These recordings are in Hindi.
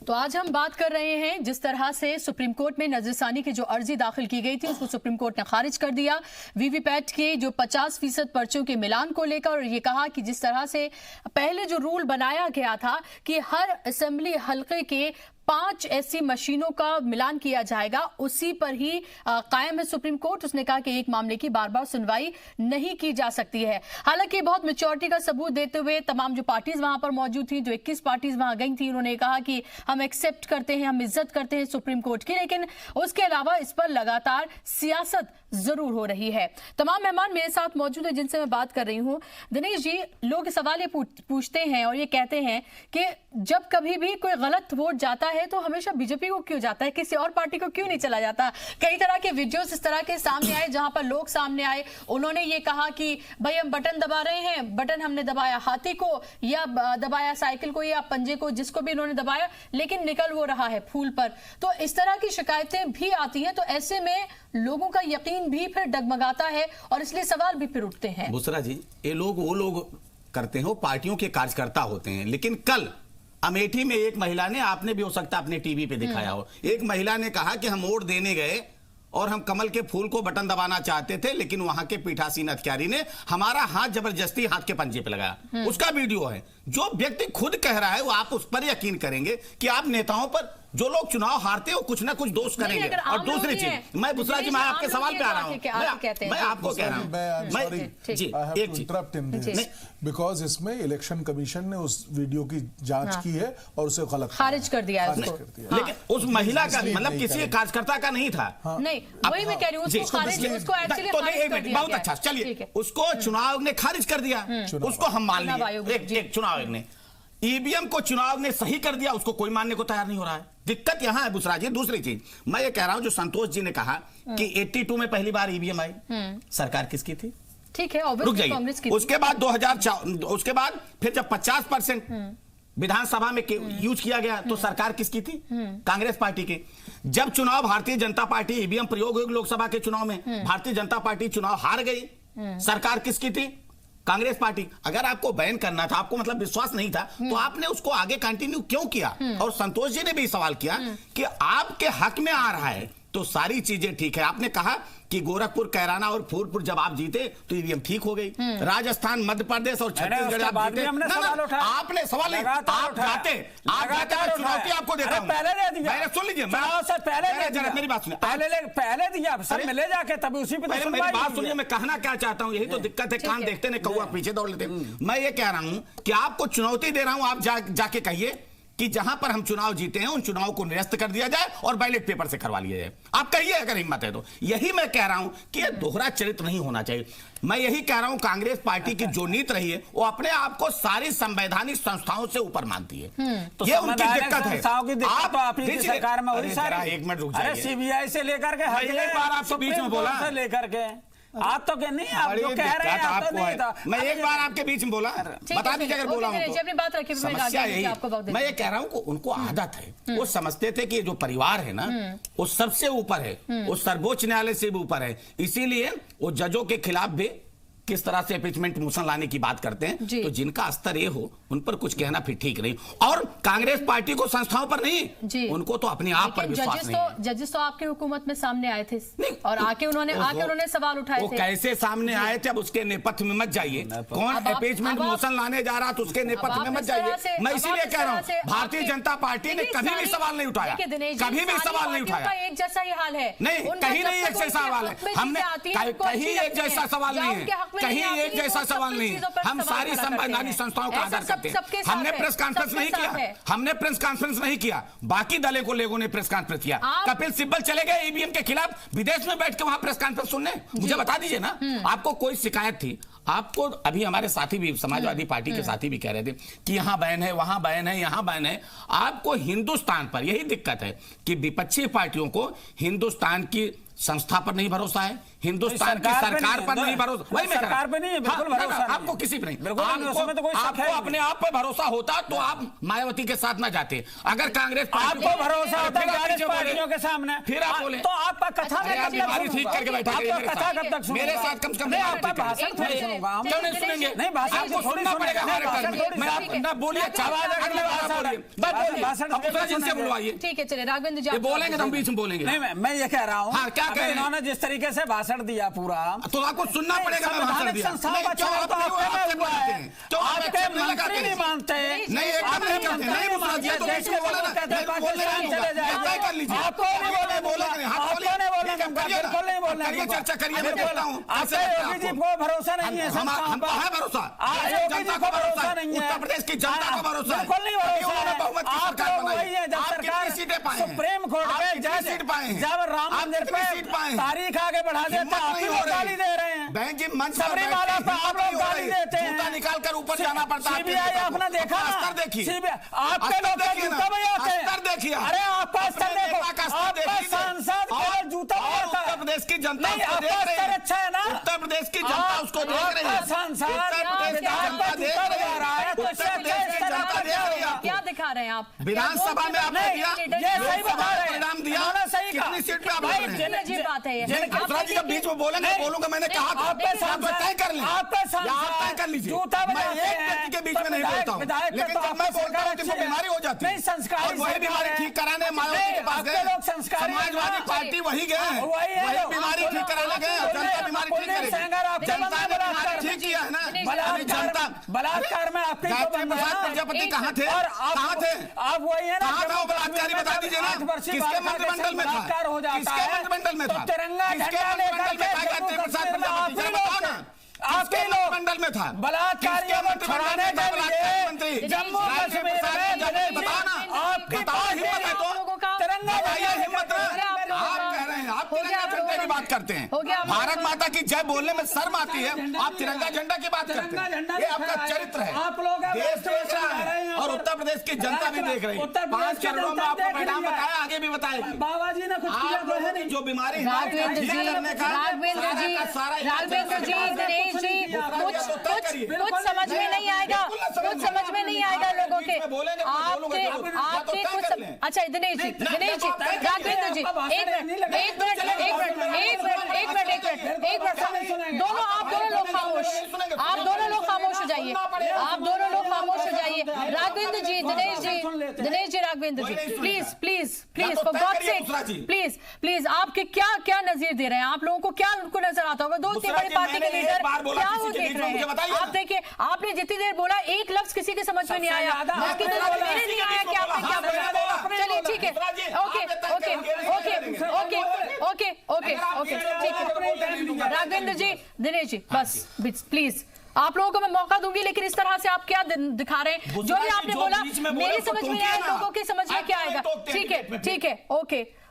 तो आज हम बात कर रहे हैं जिस तरह से सुप्रीम कोर्ट में नजरसानी की जो अर्जी दाखिल की गई थी उसको सुप्रीम कोर्ट ने खारिज कर दिया। वीवीपैट के जो 50% पर्चों के मिलान को लेकर, और ये कहा कि जिस तरह से पहले जो रूल बनाया गया था कि हर असेंबली हलके के 5 ऐसी मशीनों का मिलान किया जाएगा, उसी पर ही कायम है सुप्रीम कोर्ट। उसने कहा कि एक मामले की बार बार सुनवाई नहीं की जा सकती है। हालांकि बहुत मैच्योरिटी का सबूत देते हुए तमाम जो पार्टीज वहां पर मौजूद थी, जो 21 पार्टीज वहां गई थी, उन्होंने कहा कि हम एक्सेप्ट करते हैं, हम इज्जत करते हैं सुप्रीम कोर्ट की, लेकिन उसके अलावा इस पर लगातार सियासत जरूर हो रही है। तमाम मेहमान मेरे साथ मौजूद है जिनसे मैं बात कर रही हूं। दिनेश जी, लोग सवाल ये पूछते हैं और ये कहते हैं कि जब कभी भी कोई गलत वोट जाता है तो हमेशा बीजेपी को क्यों जाता है, किसी और पार्टी को क्यों नहीं चला जाता? कई तरह के वीडियोस इस तरह के सामने आए जहां पर लोग सामने आए, उन्होंने ये कहा कि भाई हम बटन दबा रहे हैं, बटन हमने दबाया हाथी को या दबाया साइकिल को या पंजे को, जिसको भी इन्होंने दबाया, लेकिन निकल वो रहा है फूल पर। तो इस तरह की शिकायतें भी आती हैं, तो ऐसे में लोगों का यकीन भी फिर डगमगाता है और इसलिए सवाल भी फिर उठते हैं। बुसरा जी, ये लोग वो लोग करते हैं, वो पार्टियों के कार्यकर्ता होते हैं। लेकिन कल अमेठी में एक महिला ने, आपने भी हो सकता अपने टीवी पे दिखाया हो, एक महिला ने कहा कि हम वोट देने गए और हम कमल के फूल को बटन दबाना चाहते थे, लेकिन वहां के पीठासीन अधिकारी ने हमारा हाथ जबरदस्ती हाथ के पंजे पे लगाया। उसका वीडियो है। जो व्यक्ति खुद कह रहा है वो आप उस पर यकीन करेंगे कि आप नेताओं पर, जो लोग चुनाव हारते हो, कुछ ना कुछ दोष करेंगे। और दूसरी चीज, मैं बुसरा जी, मैं आपके सवाल पे आ रहा हूँ, मैं आपको कह रहा हूँ बिकॉज इसमें इलेक्शन कमीशन ने उस वीडियो की जांच की है और उसे गलत खारिज कर दिया है। लेकिन उस महिला का मतलब किसी कार्यकर्ता का नहीं था। नहीं, वही मैं कह रही हूँ, बहुत अच्छा, चलिए उसको चुनाव ने खारिज कर दिया, उसको हम मान लेंगे। चुनाव आयोग ने ईवीएम को चुनाव ने सही कर दिया, उसको कोई मानने को तैयार नहीं हो रहा है। दिक्कत यहां है बुसरा जी। दूसरी चीज मैं ये कह रहा हूं, जो संतोष जी ने कहा कि 82 में पहली बार ईवीएम आई, सरकार किसकी थी? ठीक है, रुक जाइए। उसके बाद 2004, उसके बाद फिर जब 50% विधानसभा में यूज किया गया तो सरकार किसकी थी? कांग्रेस पार्टी की। जब चुनाव भारतीय जनता पार्टी ईवीएम प्रयोग हुए लोकसभा के चुनाव में, भारतीय जनता पार्टी चुनाव हार गई, सरकार किसकी थी? कांग्रेस पार्टी। अगर आपको बैन करना था, आपको मतलब विश्वास नहीं था, तो आपने उसको आगे कंटिन्यू क्यों किया? और संतोष जी ने भी सवाल किया कि आपके हक में आ रहा है तो सारी चीजें ठीक है। आपने कहा कि गोरखपुर, कैराना और फूलपुर जब आप जीते तो ईवीएम ठीक हो गई। राजस्थान, मध्य प्रदेश और छत्तीसगढ़ आप जीते। आपने सवाल नहीं, आप जाते चुनौती आपको देता हूं। पहले सुन लीजिए, मेरी बात सुनिए, पहले दिया सब मिले जाके, तभी उसी पे मेरी बात सुनिए। मैं कहना क्या चाहता हूं, यही तो दिक्कत है, कान देखते नहीं, कौवा पीछे दौड़ लेते। मैं ये कह रहा हूं कि आपको चुनौती दे रहा हूं, आप जाके कहिए कि जहां पर हम चुनाव जीते हैं उन चुनाव को निरस्त कर दिया जाए और बैलेट पेपर से करवा लिया जाए। आप कहिए अगर हिम्मत है तो। यही मैं कह रहा हूं कि यह दोहरा चरित्र नहीं होना चाहिए। मैं यही कह रहा हूं, कांग्रेस पार्टी की जो नीति रही है वो अपने आप को सारी संवैधानिक संस्थाओं से ऊपर मानती है। तो ये उनकी दिक्कत है। आप सरकार में, एक मिनट रुक जाइए। सीबीआई से लेकर के एक बार आपके बीच में बोला, लेकर के आप तो नहीं, आप जो कह रहे हैं आप तो नहीं था। मैं एक बार आपके बीच में बोला, बता दीजिए अगर बोला हूं तो। समस्या यही, मैं ये कह रहा हूं कि उनको आदत है, वो समझते थे कि जो परिवार है ना वो सबसे ऊपर है, वो सर्वोच्च न्यायालय से भी ऊपर है, इसीलिए वो जजों के खिलाफ भी किस तरह से इम्पीचमेंट मोशन लाने की बात करते हैं। तो जिनका स्तर ये हो उन पर कुछ कहना फिर ठीक नहीं। और कांग्रेस पार्टी को संस्थाओं पर नहीं, उनको तो अपने आप पर विश्वास नहीं है। जजेस तो आपकी हुकूमत में सामने आए थे और आके उन्होंने सवाल उठाए थे। कैसे सामने आए थे? अब उसके नेपथ्य में मत जाइए। कौन इम्पीचमेंट मोशन लाने जा रहा तो उसके नेपथ्य में मत जाइए। मैं इसीलिए कह रहा हूँ, भारतीय जनता पार्टी ने कभी भी सवाल नहीं उठाया, कभी भी सवाल नहीं उठाया। एक जैसा ही हाल है, नहीं कहीं नहीं एक जैसा सवाल है। हमने कहीं एक जैसा सवाल नहीं है, कहीं एक जैसा सवाल नहीं है। हम सारी संवैधानिक संस्थाओं का आदर करते हैं। हमने प्रेस कॉन्फ्रेंस नहीं किया, हमने प्रेस कॉन्फ्रेंस नहीं किया, बाकी दलों को लोगों ने प्रेस कॉन्फ्रेंस किया। कपिल सिब्बल चले गए ईवीएम के खिलाफ विदेश में बैठ के वहां प्रेस कॉन्फ्रेंस सुनने। मुझे बता दीजिए ना, आपको कोई शिकायत थी? आपको अभी हमारे साथी भी, समाजवादी पार्टी के साथी भी कह रहे थे कि यहां बैन है, वहां बैन है, यहां बैन है। आपको हिंदुस्तान पर यही दिक्कत है कि विपक्षी पार्टियों को हिंदुस्तान की संस्था पर नहीं भरोसा है, हिंदुस्तान की सरकार पर नहीं भरोसा, वही मैं सरकार पे नहीं है, बिल्कुल भरोसा नहीं। आपको किसी पे नहीं, बिल्कुल उसमें तो कोई शक है आपको अपने आप पे भरोसा होता तो आप मायावती के साथ ना जाते। अगर कांग्रेस आपको भरोसा होता है कांग्रेस पार्टियों के सामने, फिर आप बोले तो आपका कथा बीमारी ठीक करके बैठा मेरे साथ कम से कम आपका भाषण थोड़ी सुनूंगा, क्यों नहीं सुनेंगे? नहीं भाषण आपको सुनना पड़ेगा। मैं बोलिए, जिनसे बुलवाइए, ठीक है, चलिए राघवेंद्र जी बोलेंगे तो हम बीच में बोलेंगे। नहीं, मैं ये कह रहा हूँ, हाँ, क्या कह रहे हैं? इन्होंने जिस तरीके से भाषण दिया पूरा, तो आपको सुनना पड़ेगा। मैं भाषण दिया आपके मंत्री नहीं मानते, नहीं, एकदम नहीं करते, नहीं बोला दिया तो बीच में बोला ना, तय कर लीजिए। आपको नहीं बोले, बोलेंगे नहीं, हाथ खोलिए, बिल्कुल नहीं बोलना, करिए चर्चा करिए, मैं बोलता हूँ। आपसे योगी जी को भरोसा नहीं है, हमको है भरोसा, जनता को भरोसा नहीं है, उत्तर प्रदेश की जनता को भरोसा है, बिल्कुल नहीं भरोसा है। बहुमत की सरकार बनाई है, जब सरकार सीटें पाए, सुप्रीम कोर्ट में सीट पाए, जब राम मंदिर पे तारीख आगे बढ़ा देते आप ही लोग गाली दे रहे हैं, बहन जी मंच सबरीमाला पे आप लोग गाली देते हैं, जूता निकाल कर ऊपर जाना पड़ता है। सीबीआई आपने देखा ना, स्तर देखिए, आपके लोग जूता बजाते हैं, स्तर देखिए, अरे आपका स्तर देखो, आपका सांसद केवल जूता बजाता है। उत्तर प्रदेश की जनता नहीं, आपका स्तर अच्छा है ना, उत्तर प्रदेश की जनता उसको देख रही है, सांसद उत्तर प्रदेश की जनता देख रही है, उत्तर प्रदेश की जनता देख रही है। क्या दिखा रहे हैं आप? विधानसभा में आपने दिया, ये सही बता रहे हैं, परिणाम दिया, सही कहा, कितनी सीट पे आप लड़ रहे हैं? अजीब बात है ये। दूसरा जी जब बीच में बोलेंगे बोलूंगा, मैंने कहा था तय कर लें, तय कर लीजिए। मैं एक व्यक्ति के बीच में नहीं बोलता हूँ, लेकिन जब मैं बोलता हूँ तो बीमारी हो जाती है, और वही बीमारी ठीक कराने मायावती के पास गए, समाजवादी पार्टी वही गए, वही बीमारी ठीक कराने गए, जनता बीमारी ठीक करेगी, जनता ने बीमारी ठीक किया है ना। जनता बलात्कार में आपके गायत्री प्रसाद प्रजापति कहाँ थे, कहाँ थे, आप वही है ना, कहाँ था वो बलात्कारी, बता दीजिए ना, किसके मंत्रिमंडल में था, किसके मंत्रिमंडल में था, तिरंगा झंडा लेकर गायत्री प्रसाद प्रजापति बताओ ना, आपके लोग मंडल में था, बलात्कारियों को छुड़ाने के लिए जम्मू कश्मीर में बताओ ना, आपकी हिम्मत है तो तिरंगा हिम्मत आप कह रहे हैं, आप तिरंगा झंडे की बात करते हैं, भारत माता की जय बोलने में शर्म आती है, आप तिरंगा झंडा की बात करते हैं, ये आपका चरित्र है। आप लोग देश देख रहा है और उत्तर प्रदेश की जनता भी देख रही है। 5 चरणों में आपको परिणाम बताया, आगे भी बताएगी। बाबा जी ने कुछ किया तो है नहीं, जो बीमारी राघवेंद्र जी, कुछ समझ में नहीं आएगा, कुछ समझ में नहीं आएगा लोगों के, आपके कुछ। अच्छा दिनेश जी, राघवेंद्र जी, एक मिनट, दोनों आप दोनों लोग खामोश, आप दोनों लोग खामोश हो जाइए, आप दोनों लोग खामोश हो जाइए। Raghavendra ji, Dinesh ji, Raghavendra ji, please for God sake, please आपके क्या नजर दे रहे हैं? आप लोगों को क्या उनको नजर आता होगा? दो इतनी बड़ी पार्टी के लीडर क्या वो देख रहे हैं? आप देखिए, आपने जितनी देर बोला एक लफ्ज किसी के समझ में नहीं आया, उसकी तो मेरे नहीं आया कि आपने क्या बोला। चलिए ठीक है, ओके, ठीक है राघवेंद्र जी, दिनेश जी, बस प्लीज आप लोगों को मैं मौका दूंगी, लेकिन इस तरह से आप क्या दिखा रहे हैं? जो भी आपने बोला मेरी समझ में आया, लोगों की समझ में क्या आएगा? ठीक है,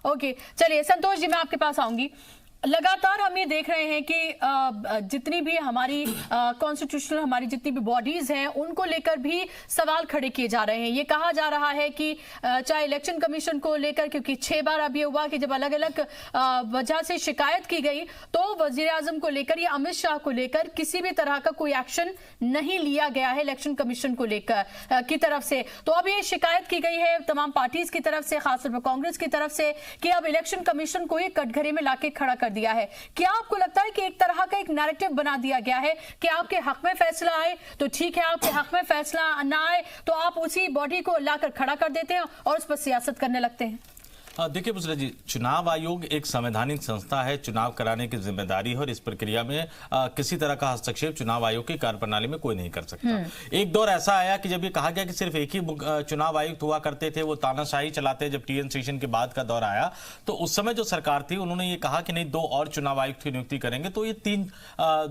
ओके, चलिए संतोष जी, मैं आपके पास आऊंगी। लगातार हम ये देख रहे हैं कि जितनी भी हमारी कॉन्स्टिट्यूशनल हमारी जितनी भी बॉडीज हैं उनको लेकर भी सवाल खड़े किए जा रहे हैं। ये कहा जा रहा है कि चाहे इलेक्शन कमीशन को लेकर, क्योंकि 6 बार अब ये हुआ कि जब अलग अलग वजह से शिकायत की गई तो वजीर आजम को लेकर या अमित शाह को लेकर किसी भी तरह का कोई एक्शन नहीं लिया गया है इलेक्शन कमीशन को लेकर की तरफ से। तो अब ये शिकायत की गई है तमाम पार्टीज की तरफ से, खासतौर पर कांग्रेस की तरफ से, कि अब इलेक्शन कमीशन को ये कटघरे में लाके खड़ा कर दिया है। क्या आपको लगता है कि एक तरह का एक नैरेटिव बना दिया गया है कि आपके हक में फैसला आए तो ठीक है, आपके हक में फैसला ना आए तो आप उसी बॉडी को लाकर खड़ा कर देते हैं और उस पर सियासत करने लगते हैं? देखिए बुसरा जी, चुनाव आयोग एक संवैधानिक संस्था है, चुनाव कराने की जिम्मेदारी है और इस प्रक्रिया में किसी तरह का हस्तक्षेप चुनाव आयोग की कार्यप्रणाली में कोई नहीं कर सकता। एक दौर ऐसा आया कि जब ये कहा गया कि सिर्फ एक ही चुनाव आयुक्त हुआ करते थे, वो तानाशाही चलाते, जब टीएन सेशन के बाद का दौर आया तो उस समय जो सरकार थी उन्होंने ये कहा कि नहीं 2 और चुनाव आयुक्त की नियुक्ति करेंगे, तो ये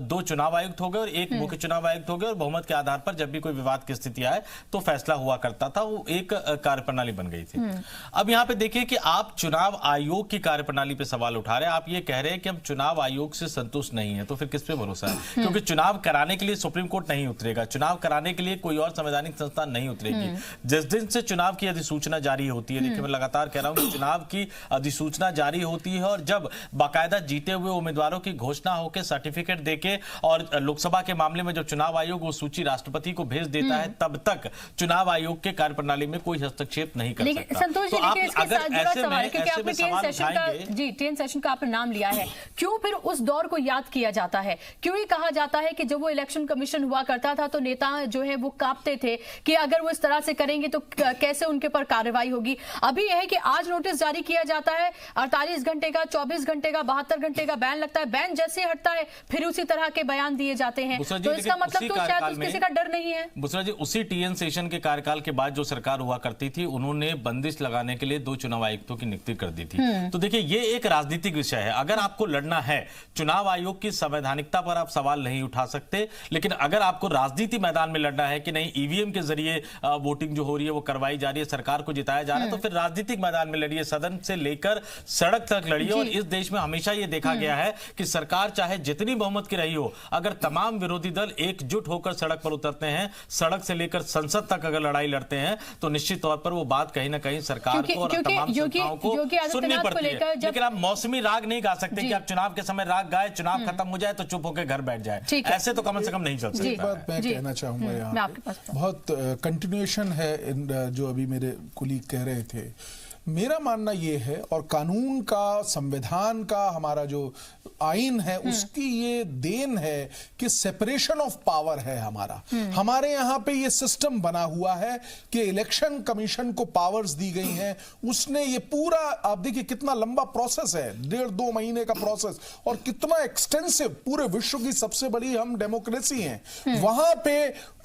2 चुनाव आयुक्त हो गए और एक मुख्य चुनाव आयुक्त हो गए और बहुमत के आधार पर जब भी कोई विवाद की स्थिति आए तो फैसला हुआ करता था, वो एक कार्यप्रणाली बन गई थी। अब यहाँ पे देखिए कि आप चुनाव आयोग की कार्यप्रणाली पे सवाल उठा रहे हैं। आप ये कह रहे हैं कि हम चुनाव आयोग से संतुष्ट नहीं है, तो फिर किस पे भरोसा है? क्योंकि चुनाव कराने के लिए सुप्रीम कोर्ट नहीं उतरेगा, चुनाव कराने के लिए कोई और संवैधानिक संस्था नहीं उतरेगी। जिस दिन से चुनाव की अधिसूचना जारी होती है, देखिए मैं लगातार कह रहा हूं कि चुनाव की अधिसूचना जारी होती है और जब बाकायदा जीते हुए उम्मीदवारों की घोषणा होकर सर्टिफिकेट देके और लोकसभा के मामले में जब चुनाव आयोग वो सूची राष्ट्रपति को भेज देता है, तब तक चुनाव आयोग के कार्यप्रणाली में कोई हस्तक्षेप नहीं कर सकता। संतोष जी, लेकिन इसके साथ जुड़ा सवाल है क्योंकि आपने टेन सेशन का आपने नाम लिया है, क्यों फिर उस दौर को याद किया जाता है? क्यों ही कहा जाता है कि जब वो इलेक्शन कमीशन हुआ करता था तो नेता जो है वो कांपते थे कि अगर वो इस तरह से करेंगे तो कैसे उनके पर कार्रवाई होगी? अभी यह है कि आज नोटिस जारी किया जाता है, 48 घंटे का, 24 घंटे का, 72 घंटे का बैन लगता है, बैन जैसे हटता है फिर उसी तरह के बयान दिए जाते हैं। तो इसका मतलब तो शायद किसी का डर नहीं है। बुसरा जी, उसी टीएन सेशन के कार्यकाल के बाद जो सरकार हुआ करती थी, उन्होंने बंदिश लगाने के लिए 2 चुनाव आयुक्तों की नियुक्ति कर दी थी। तो देखिए, ये एक राजनीतिक विषय है। अगर आपको लड़ना है, चुनाव आयोग की संवैधानिकता पर आप सवाल नहीं उठा सकते, लेकिन अगर आपको राजनीति मैदान में लड़ना है कि नहीं ईवीएम के जरिए वोटिंग जो हो रही है वो करवाई जा रही है, सरकार को जिताया जा रहा है, तो फिर राजनीतिक मैदान में लड़िए, सदन से लेकर सड़क तक लड़िए। और इस देश में हमेशा ये देखा गया है कि सरकार चाहे जितनी बहुमत की रही हो, अगर तमाम विरोधी दल एकजुट होकर सड़क पर उतरते हैं, सड़क से लेकर संसद तक अगर लड़ाई लड़ते हैं, तो निश्चित तौर पर वो बात कहीं ना कहीं सरकार को और तमाम संस्थाओं को सुननी पड़ती है। लेकिन आप मौसमी राग नहीं गा सकते कि आप चुनाव के समय राग गाए, चुनाव खत्म हो जाए तो चुप होकर घर बैठ जाए। ऐसे तो कम से कम नहीं चल सकता। एक बात मैं कहना चाहूंगा, यहाँ बहुत कंटिन्यूएशन है जो अभी मेरे कुलीग कह रहे थे। मेरा मानना ये है, और कानून का, संविधान का, हमारा जो आइन है उसकी ये देन है कि सेपरेशन ऑफ पावर है हमारा। हमारे यहाँ पे ये सिस्टम बना हुआ है कि इलेक्शन कमीशन को पावर्स दी गई हैं। उसने ये पूरा, आप देखिए कितना लंबा प्रोसेस है, 1.5-2 महीने का प्रोसेस, और कितना एक्सटेंसिव, पूरे विश्व की सबसे बड़ी हम डेमोक्रेसी हैं, वहां पे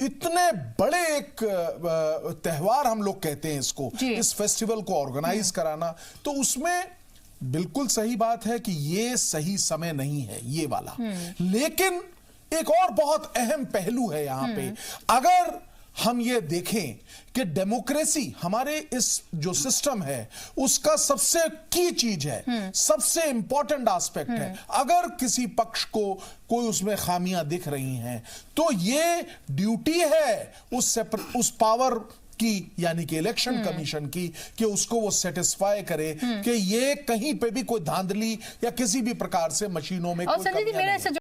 इतने बड़े एक त्योहार हम लोग कहते हैं इसको, इस फेस्टिवल को ऑर्गेनाइज कराना, तो उसमें बिल्कुल सही बात है कि ये सही समय नहीं है ये वाला। लेकिन एक और बहुत अहम पहलू है यहां पे। अगर हम ये देखें कि डेमोक्रेसी हमारे इस जो सिस्टम है उसका सबसे की चीज है, सबसे इंपॉर्टेंट एस्पेक्ट है। अगर किसी पक्ष को कोई उसमें खामियां दिख रही हैं तो ये ड्यूटी है उस पावर की, यानी कि इलेक्शन कमीशन की, कि उसको वो सेटिस्फाई करे कि ये कहीं पे भी कोई धांधली या किसी भी प्रकार से मशीनों में कोई कमियां नहीं है।